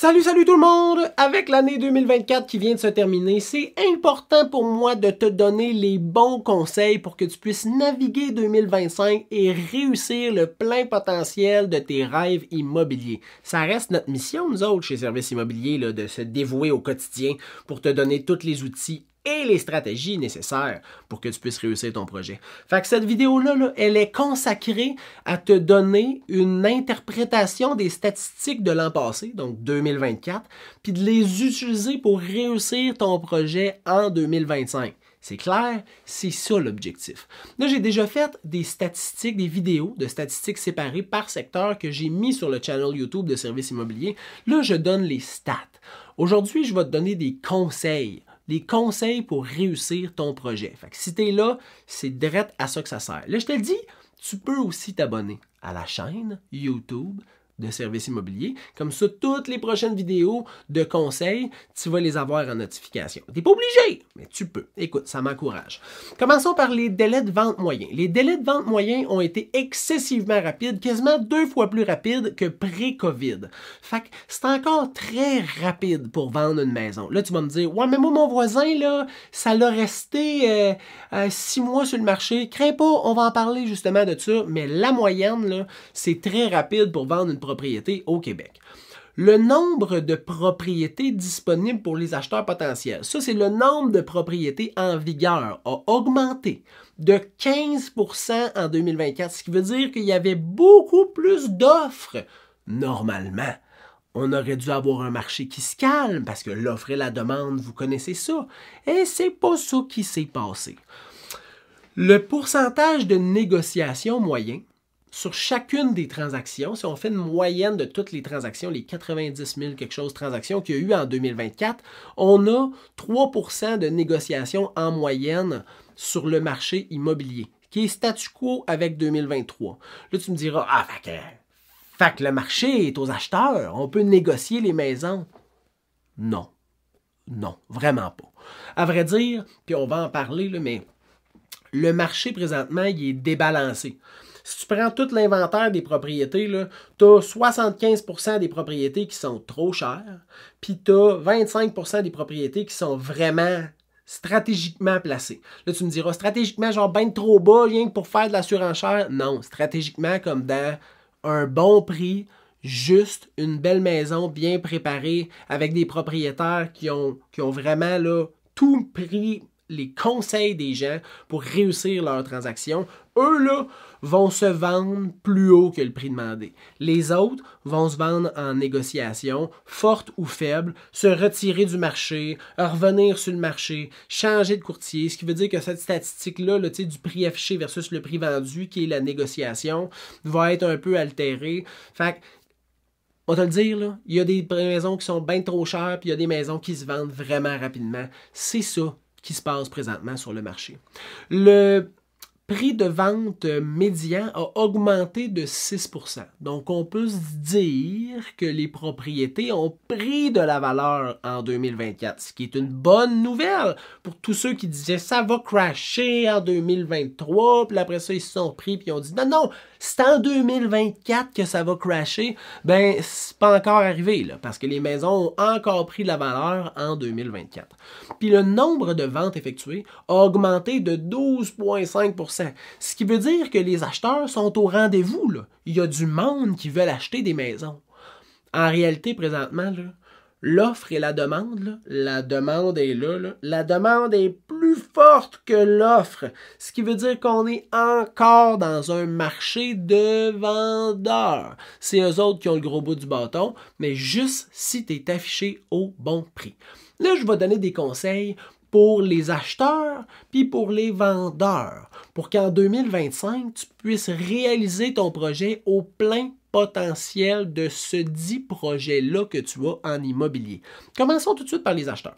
Salut tout le monde! Avec l'année 2024 qui vient de se terminer, c'est important pour moi de te donner les bons conseils pour que tu puisses naviguer 2025 et réussir le plein potentiel de tes rêves immobiliers. Ça reste notre mission, nous autres, chez Service Immobilier, là, de se dévouer au quotidien pour te donner tous les outils et les stratégies nécessaires pour que tu puisses réussir ton projet. Fait que cette vidéo-là, elle est consacrée à te donner une interprétation des statistiques de l'an passé, donc 2024, puis de les utiliser pour réussir ton projet en 2025. C'est clair? C'est ça l'objectif. Là, j'ai déjà fait des statistiques, des vidéos de statistiques séparées par secteur que j'ai mis sur le channel YouTube de Service Immobilier. Là, je donne les stats. Aujourd'hui, je vais te donner des conseils pour réussir ton projet. Fait que si tu es là, c'est direct à ça que ça sert. Là, je te le dis, tu peux aussi t'abonner à la chaîne YouTube de Service Immobilier. Comme ça, toutes les prochaines vidéos de conseils, tu vas les avoir en notification. Tu n'es pas obligé, mais tu peux. Écoute, ça m'encourage. Commençons par les délais de vente moyens. Les délais de vente moyens ont été excessivement rapides, quasiment 2 fois plus rapides que pré-COVID. Fait que c'est encore très rapide pour vendre une maison. Là, tu vas me dire, ouais, mais moi, mon voisin, là, ça l'a resté 6 mois sur le marché. Crains pas, on va en parler justement de ça, mais la moyenne, là, c'est très rapide pour vendre une propriété au Québec. Le nombre de propriétés disponibles pour les acheteurs potentiels, ça c'est le nombre de propriétés en vigueur, a augmenté de 15% en 2024, ce qui veut dire qu'il y avait beaucoup plus d'offres. Normalement, on aurait dû avoir un marché qui se calme parce que l'offre et la demande, vous connaissez ça. Et c'est pas ça qui s'est passé. Le pourcentage de négociation moyen sur chacune des transactions, si on fait une moyenne de toutes les transactions, les 90 000 quelque chose transactions qu'il y a eu en 2024, on a 3% de négociation en moyenne sur le marché immobilier, qui est statu quo avec 2023. Là, tu me diras, fait que le marché est aux acheteurs, on peut négocier les maisons. Non, vraiment pas. À vrai dire, puis on va en parler, là, mais le marché présentement, il est débalancé. Si tu prends tout l'inventaire des propriétés, tu as 75% des propriétés qui sont trop chères, puis tu as 25% des propriétés qui sont vraiment stratégiquement placées. Là, tu me diras, stratégiquement, genre ben trop bas, rien que pour faire de la surenchère. Non, stratégiquement, comme dans un bon prix, juste une belle maison bien préparée, avec des propriétaires qui ont vraiment là, tout pris les conseils des gens pour réussir leur transaction. Eux, là, vont se vendre plus haut que le prix demandé. Les autres vont se vendre en négociation, forte ou faible, se retirer du marché, revenir sur le marché, changer de courtier, ce qui veut dire que cette statistique-là, là, du prix affiché versus le prix vendu, qui est la négociation, va être un peu altérée. Fait que, on va te le dire, là, il y a des maisons qui sont bien trop chères, puis il y a des maisons qui se vendent vraiment rapidement. C'est ça qui se passe présentement sur le marché. Le prix de vente médian a augmenté de 6%. Donc, on peut se dire que les propriétés ont pris de la valeur en 2024, ce qui est une bonne nouvelle pour tous ceux qui disaient « ça va crasher en 2023 », puis après ça, ils se sont pris, puis ils ont dit « non, c'est en 2024 que ça va crasher », ben c'est pas encore arrivé, là, parce que les maisons ont encore pris de la valeur en 2024. Puis le nombre de ventes effectuées a augmenté de 12,5%. Ce qui veut dire que les acheteurs sont au rendez-vous, là. Il y a du monde qui veut acheter des maisons. En réalité, présentement, l'offre et la demande, là, la demande est là, la demande est plus forte que l'offre. Ce qui veut dire qu'on est encore dans un marché de vendeurs. C'est eux autres qui ont le gros bout du bâton, mais juste si tu es affiché au bon prix. Là, je vais donner des conseils pour les acheteurs puis pour les vendeurs, pour qu'en 2025, tu puisses réaliser ton projet au plein potentiel de ce dit projet-là que tu as en immobilier. Commençons tout de suite par les acheteurs.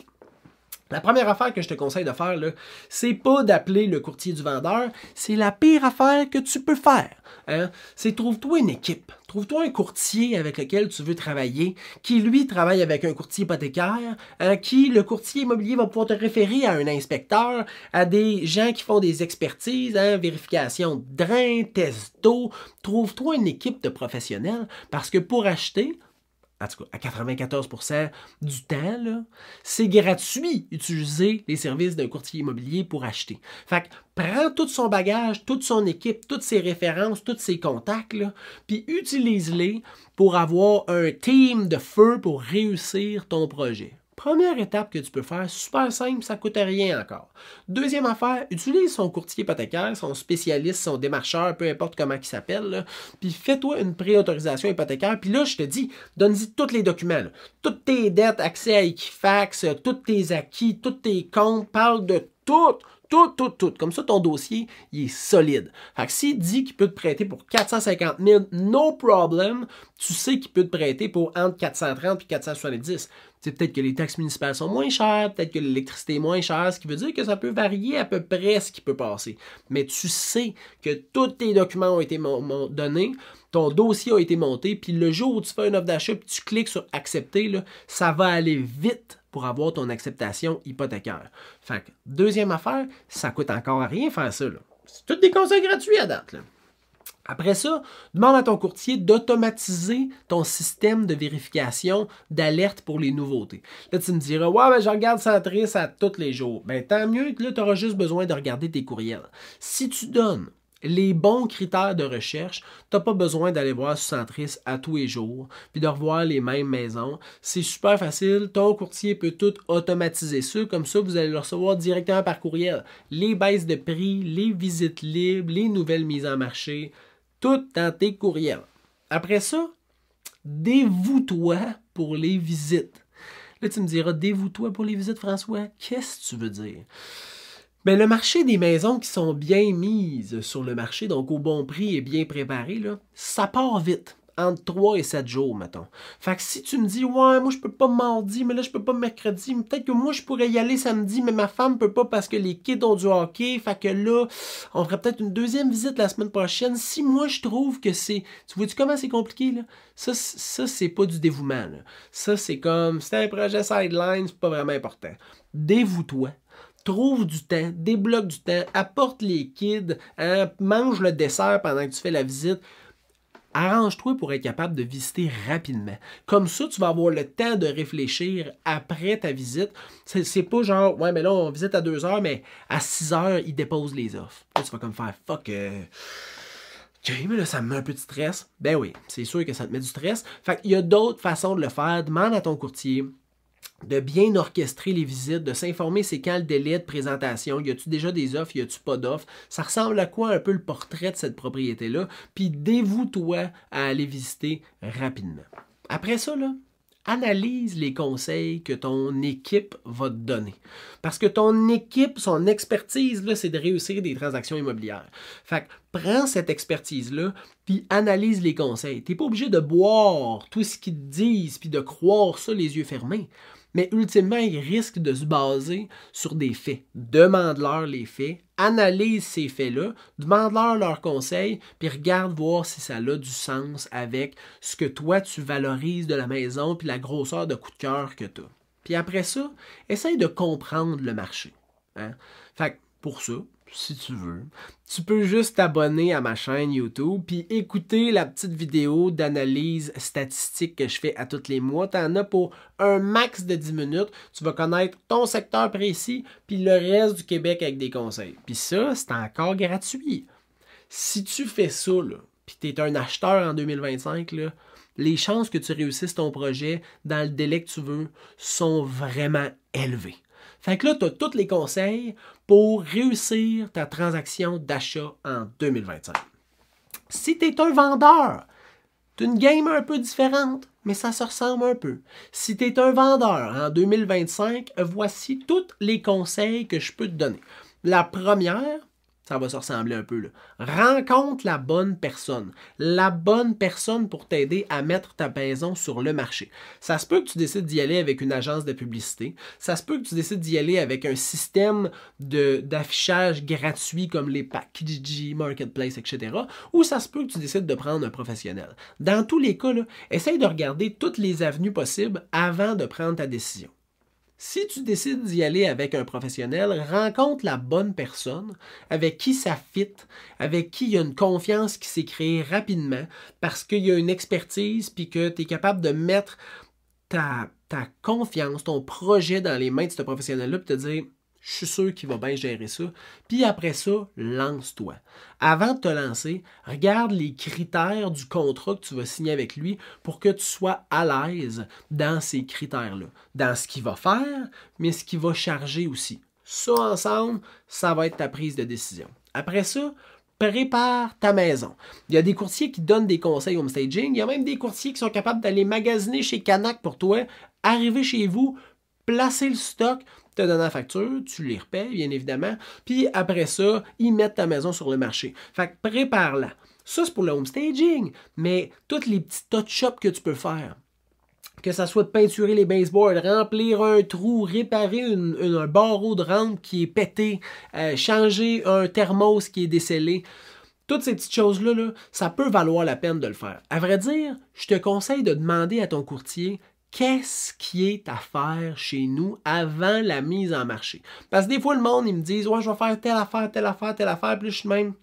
La première affaire que je te conseille de faire, c'est pas d'appeler le courtier du vendeur, c'est la pire affaire que tu peux faire. Hein? C'est trouve-toi une équipe, trouve-toi un courtier avec lequel tu veux travailler, qui lui travaille avec un courtier hypothécaire, qui le courtier immobilier va pouvoir te référer à un inspecteur, à des gens qui font des expertises, vérification de drain, test d'eau. Trouve-toi une équipe de professionnels parce que pour acheter, en tout cas à 94% du temps, c'est gratuit utiliser les services d'un courtier immobilier pour acheter. Fait que prends tout son bagage, toute son équipe, toutes ses références, tous ses contacts, puis utilise-les pour avoir un team de feu pour réussir ton projet. Première étape que tu peux faire, super simple, ça ne coûte rien encore. Deuxième affaire, utilise son courtier hypothécaire, son spécialiste, son démarcheur, peu importe comment il s'appelle, puis fais-toi une préautorisation hypothécaire, puis là, je te dis, donne-y tous les documents, là. Toutes tes dettes, accès à Equifax, tous tes acquis, tous tes comptes, parle de tout. Tout. Comme ça, ton dossier, il est solide. Fait que s'il dit qu'il peut te prêter pour 450 000, no problem, tu sais qu'il peut te prêter pour entre 430 et 470. C'est peut-être que les taxes municipales sont moins chères, peut-être que l'électricité est moins chère, ce qui veut dire que ça peut varier à peu près ce qui peut passer. Mais tu sais que tous tes documents ont été donnés, ton dossier a été monté, puis le jour où tu fais une offre d'achat, puis tu cliques sur « Accepter », là, ça va aller vite pour avoir ton acceptation hypothécaire. Fait que, deuxième affaire, ça coûte encore à rien faire ça. C'est tous des conseils gratuits à date. Là. Après ça, demande à ton courtier d'automatiser ton système de vérification d'alerte pour les nouveautés. Là, tu me diras, ouais, ben, je regarde Centris à tous les jours. Ben, tant mieux que là, tu auras juste besoin de regarder tes courriels. Si tu donnes les bons critères de recherche, tu n'as pas besoin d'aller voir sur Centris à tous les jours, puis de revoir les mêmes maisons. C'est super facile. Ton courtier peut tout automatiser ça. Comme ça, vous allez le recevoir directement par courriel. Les baisses de prix, les visites libres, les nouvelles mises en marché, tout dans tes courriels. Après ça, dévoue-toi pour les visites. Là, tu me diras, dévoue-toi pour les visites, François. Qu'est-ce que tu veux dire? Bien, le marché des maisons qui sont bien mises sur le marché, donc au bon prix et bien préparées, là, ça part vite, entre 3 et 7 jours, mettons. Fait que si tu me dis, ouais, moi je peux pas mardi, mais là je peux pas mercredi, peut-être que moi je pourrais y aller samedi, mais ma femme peut pas parce que les kids ont du hockey, fait que là, on ferait peut-être une deuxième visite la semaine prochaine. Si moi je trouve que c'est... Tu vois-tu comment c'est compliqué, là? Ça c'est pas du dévouement, là. Ça, c'est comme, c'est un projet sideline, c'est pas vraiment important. Dévoue-toi. Trouve du temps, débloque du temps, apporte les kids, hein, mange le dessert pendant que tu fais la visite. Arrange-toi pour être capable de visiter rapidement. Comme ça, tu vas avoir le temps de réfléchir après ta visite. C'est pas genre, ouais, mais là, on visite à 2 heures, mais à 6 heures, ils déposent les offres. Là, tu vas comme faire, fuck, OK, mais là, ça me met un peu de stress. Ben oui, c'est sûr que ça te met du stress. Fait qu'il y a d'autres façons de le faire. Demande à ton courtier de bien orchestrer les visites, de s'informer c'est quand le délai de présentation, y a-tu déjà des offres, y a-tu pas d'offres, ça ressemble à quoi un peu le portrait de cette propriété-là, puis dévoue-toi à aller visiter rapidement. Après ça, là, analyse les conseils que ton équipe va te donner. Parce que ton équipe, son expertise, là, c'est de réussir des transactions immobilières. Fait que prends cette expertise-là, puis analyse les conseils. Tu n'es pas obligé de boire tout ce qu'ils te disent, puis de croire ça les yeux fermés. Mais ultimement, ils risquent de se baser sur des faits. Demande-leur les faits, analyse ces faits-là, demande-leur leurs conseils, puis regarde voir si ça a du sens avec ce que toi, tu valorises de la maison, puis la grosseur de coup de cœur que tu as. Puis après ça, essaye de comprendre le marché. Hein? Fait que pour ça, si tu veux, tu peux juste t'abonner à ma chaîne YouTube puis écouter la petite vidéo d'analyse statistique que je fais à tous les mois. Tu en as pour un max de 10 minutes. Tu vas connaître ton secteur précis puis le reste du Québec avec des conseils. Puis ça, c'est encore gratuit. Si tu fais ça, puis tu es un acheteur en 2025, là, les chances que tu réussisses ton projet dans le délai que tu veux sont vraiment élevées. Fait que là, tu as tous les conseils pour réussir ta transaction d'achat en 2025. Si tu es un vendeur, tu as une game un peu différente, mais ça se ressemble un peu. Si tu es un vendeur en 2025, voici tous les conseils que je peux te donner. La première, ça va se ressembler un peu, là. Rencontre la bonne personne. La bonne personne pour t'aider à mettre ta maison sur le marché. Ça se peut que tu décides d'y aller avec une agence de publicité. Ça se peut que tu décides d'y aller avec un système d'affichage gratuit comme les Kijiji, Marketplace, etc. Ou ça se peut que tu décides de prendre un professionnel. Dans tous les cas, là, essaye de regarder toutes les avenues possibles avant de prendre ta décision. Si tu décides d'y aller avec un professionnel, rencontre la bonne personne, avec qui ça fit, avec qui il y a une confiance qui s'est créée rapidement, parce qu'il y a une expertise, puis que tu es capable de mettre ta confiance, ton projet dans les mains de ce professionnel-là, puis te dire, je suis sûr qu'il va bien gérer ça. Puis après ça, lance-toi. Avant de te lancer, regarde les critères du contrat que tu vas signer avec lui pour que tu sois à l'aise dans ces critères-là. Dans ce qu'il va faire, mais ce qu'il va charger aussi. Ça, ensemble, ça va être ta prise de décision. Après ça, prépare ta maison. Il y a des courtiers qui donnent des conseils home staging. Il y a même des courtiers qui sont capables d'aller magasiner chez Canac pour toi, arriver chez vous, placer le stock, te donner la facture, tu les repayes, bien évidemment, puis après ça, ils mettent ta maison sur le marché. Fait que prépare-la. Ça, c'est pour le home staging, mais tous les petits touch-ups que tu peux faire, que ça soit de peinturer les baseboards, remplir un trou, réparer un barreau de rampe qui est pété, changer un thermos qui est décellé, toutes ces petites choses-là, là, ça peut valoir la peine de le faire. À vrai dire, je te conseille de demander à ton courtier qu'est-ce qui est à faire chez nous avant la mise en marché. Parce que des fois, le monde, ils me disent « Ouais, je vais faire telle affaire, telle affaire, telle affaire. » Puis je suis même,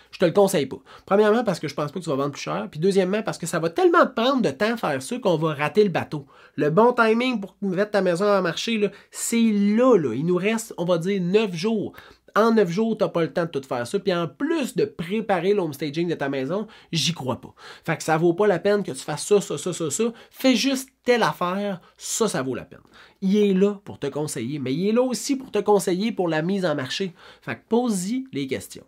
je te le conseille pas. Premièrement, parce que je pense pas que tu vas vendre plus cher. Puis deuxièmement, parce que ça va tellement prendre de temps à faire ça qu'on va rater le bateau. Le bon timing pour mettre ta maison en marché, c'est là. Il nous reste, on va dire, 9 jours. En 9 jours, tu n'as pas le temps de tout faire ça. Puis en plus de préparer l'home staging de ta maison, j'y crois pas. Fait que ça vaut pas la peine que tu fasses ça. Fais juste telle affaire, ça vaut la peine. Il est là pour te conseiller, mais il est là aussi pour te conseiller pour la mise en marché. Fait que pose-y les questions.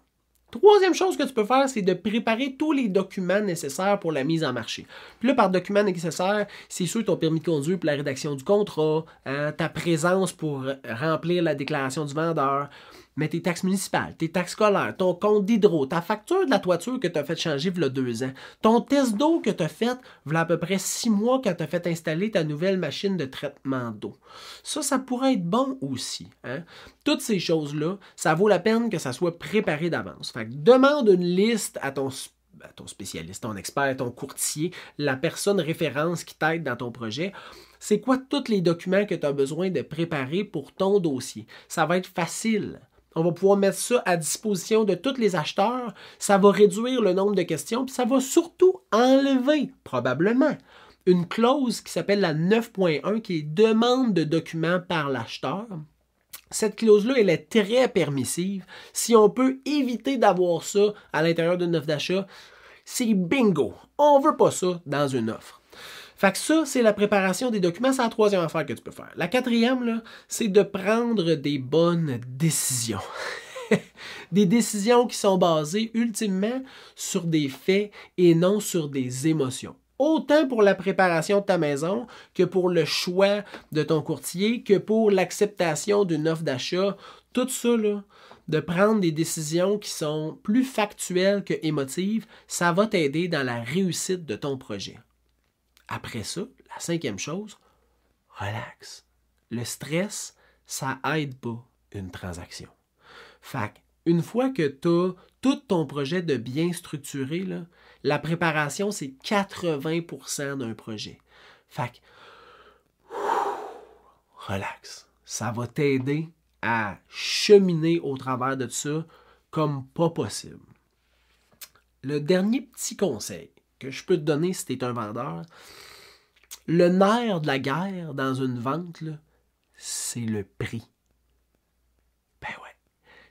Troisième chose que tu peux faire, c'est de préparer tous les documents nécessaires pour la mise en marché. Puis là, par documents nécessaires, c'est sûr ton permis de conduire pour la rédaction du contrat, ta présence pour remplir la déclaration du vendeur, mais tes taxes municipales, tes taxes scolaires, ton compte d'hydro, ta facture de la toiture que tu as fait changer il y a 2 ans, ton test d'eau que tu as fait il y a à peu près 6 mois quand tu as fait installer ta nouvelle machine de traitement d'eau. Ça pourrait être bon aussi. Hein? Toutes ces choses-là, ça vaut la peine que ça soit préparé d'avance. Fait que demande une liste à ton spécialiste, ton expert, ton courtier, la personne référence qui t'aide dans ton projet. C'est quoi tous les documents que tu as besoin de préparer pour ton dossier? Ça va être facile. On va pouvoir mettre ça à disposition de tous les acheteurs. Ça va réduire le nombre de questions, puis ça va surtout enlever, probablement, une clause qui s'appelle la 9.1, qui est demande de documents par l'acheteur. Cette clause-là, elle est très permissive. Si on peut éviter d'avoir ça à l'intérieur d'une offre d'achat, c'est bingo. On ne veut pas ça dans une offre. Fait que ça, c'est la préparation des documents. C'est la troisième affaire que tu peux faire. La quatrième, là, c'est de prendre des bonnes décisions. Des décisions qui sont basées ultimement sur des faits et non sur des émotions. Autant pour la préparation de ta maison que pour le choix de ton courtier, que pour l'acceptation d'une offre d'achat. Tout ça, là, de prendre des décisions qui sont plus factuelles que émotives, ça va t'aider dans la réussite de ton projet. Après ça, la cinquième chose, relax. Le stress, ça aide pas une transaction. Fait une fois que tu as tout ton projet de bien structuré, là, la préparation, c'est 80% d'un projet. Fait que, relax. Ça va t'aider à cheminer au travers de ça comme pas possible. Le dernier petit conseil que je peux te donner si tu es un vendeur, le nerf de la guerre dans une vente, là, c'est le prix. Ben ouais.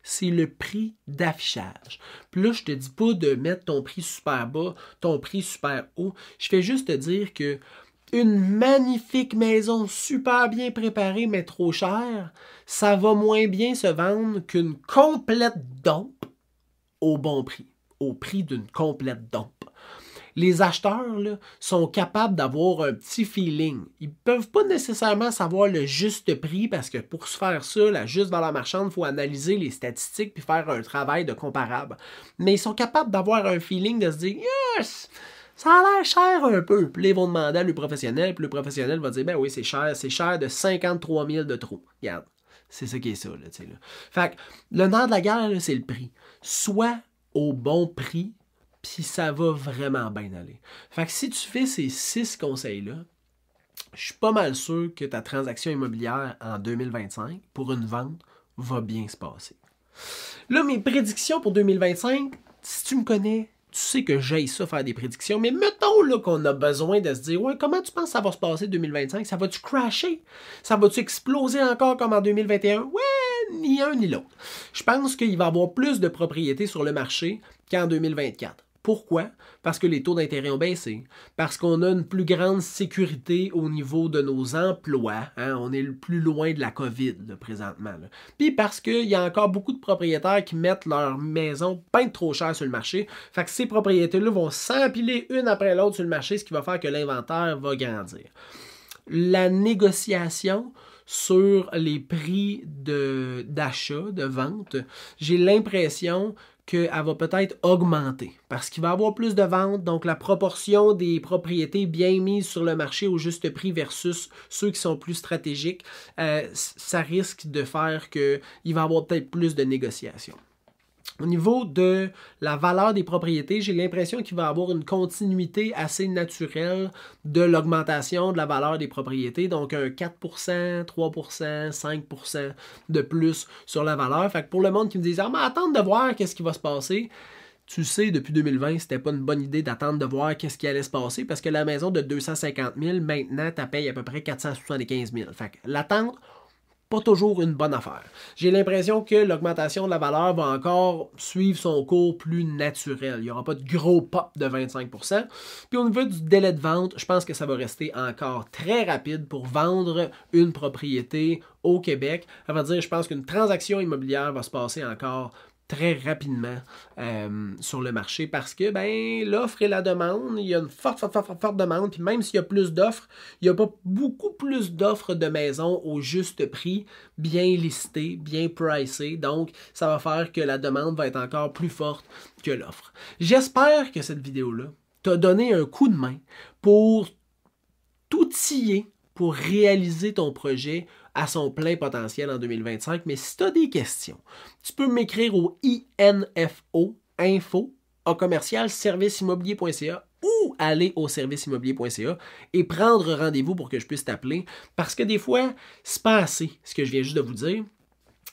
C'est le prix d'affichage. Puis là, je te dis pas de mettre ton prix super bas, ton prix super haut. Je fais juste te dire que une magnifique maison super bien préparée mais trop chère, ça va moins bien se vendre qu'une complète dompe au bon prix, au prix d'une complète dompe. Les acheteurs là, sont capables d'avoir un petit feeling. Ils ne peuvent pas nécessairement savoir le juste prix parce que pour se faire ça, la juste valeur marchande, il faut analyser les statistiques puis faire un travail de comparable. Mais ils sont capables d'avoir un feeling de se dire « Yes! Ça a l'air cher un peu. » Puis là, ils vont demander à le professionnel, puis le professionnel va dire « Ben oui, c'est cher de 53 000 de trop. » Regarde, c'est ça qui est ça. Là, là. Fait que le nerf de la guerre, là, c'est le prix. Soit au bon prix, puis ça va vraiment bien aller. Fait que si tu fais ces 6 conseils-là, je suis pas mal sûr que ta transaction immobilière en 2025, pour une vente, va bien se passer. Là, mes prédictions pour 2025, si tu me connais, tu sais que j'aille ça faire des prédictions, mais mettons là qu'on a besoin de se dire, ouais, comment tu penses que ça va se passer 2025? Ça va-tu crasher? Ça va-tu exploser encore comme en 2021? Ouais, ni un ni l'autre. Je pense qu'il va y avoir plus de propriétés sur le marché qu'en 2024. Pourquoi? Parce que les taux d'intérêt ont baissé, parce qu'on a une plus grande sécurité au niveau de nos emplois, hein? On est le plus loin de la COVID là, présentement. Là. Puis parce qu'il y a encore beaucoup de propriétaires qui mettent leur maison bien trop cher sur le marché, fait que ces propriétés-là vont s'empiler une après l'autre sur le marché, ce qui va faire que l'inventaire va grandir. La négociation sur les prix d'achat, de vente, j'ai l'impression qu'elle va peut-être augmenter parce qu'il va y avoir plus de ventes, donc la proportion des propriétés bien mises sur le marché au juste prix versus ceux qui sont plus stratégiques, ça risque de faire qu'il va y avoir peut-être plus de négociations. Au niveau de la valeur des propriétés, j'ai l'impression qu'il va y avoir une continuité assez naturelle de l'augmentation de la valeur des propriétés, donc un 4%, 3%, 5% de plus sur la valeur. Fait que pour le monde qui me dit « Ah, mais attendre de voir qu'est-ce qui va se passer », tu sais, depuis 2020, c'était pas une bonne idée d'attendre de voir qu'est-ce qui allait se passer parce que la maison de 250 000, maintenant, tu payes à peu près 475 000. Fait que l'attente, pas toujours une bonne affaire. J'ai l'impression que l'augmentation de la valeur va encore suivre son cours plus naturel. Il n'y aura pas de gros pop de 25%. Puis au niveau du délai de vente, je pense que ça va rester encore très rapide pour vendre une propriété au Québec. Ça veut dire, je pense qu'une transaction immobilière va se passer encore très rapidement sur le marché parce que l'offre et la demande, il y a une forte demande, puis même s'il y a plus d'offres, il n'y a pas beaucoup plus d'offres de maisons au juste prix, bien listées, bien pricées, donc ça va faire que la demande va être encore plus forte que l'offre. J'espère que cette vidéo-là t'a donné un coup de main pour t'outiller pour réaliser ton projet à son plein potentiel en 2025. Mais si tu as des questions, tu peux m'écrire au info@serviceimmobilier.ca ou aller au serviceimmobilier.ca et prendre rendez-vous pour que je puisse t'appeler. Parce que des fois, c'est pas assez ce que je viens juste de vous dire.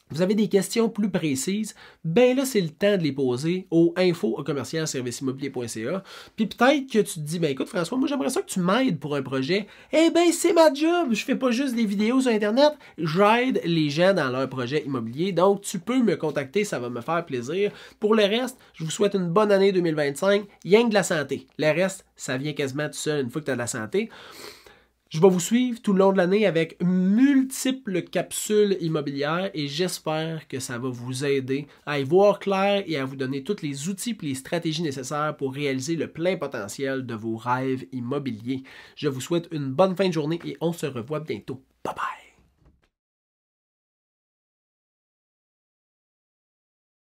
Vous avez des questions plus précises, ben là, c'est le temps de les poser au info@serviceimmobilier.ca. Puis peut-être que tu te dis, ben écoute François, moi j'aimerais ça que tu m'aides pour un projet. Eh ben c'est ma job, je fais pas juste des vidéos sur Internet, j'aide les gens dans leur projet immobilier. Donc tu peux me contacter, ça va me faire plaisir. Pour le reste, je vous souhaite une bonne année 2025, rien que de la santé. Le reste, ça vient quasiment tout seul une fois que tu as de la santé. Je vais vous suivre tout le long de l'année avec multiples capsules immobilières et j'espère que ça va vous aider à y voir clair et à vous donner tous les outils et les stratégies nécessaires pour réaliser le plein potentiel de vos rêves immobiliers. Je vous souhaite une bonne fin de journée et on se revoit bientôt.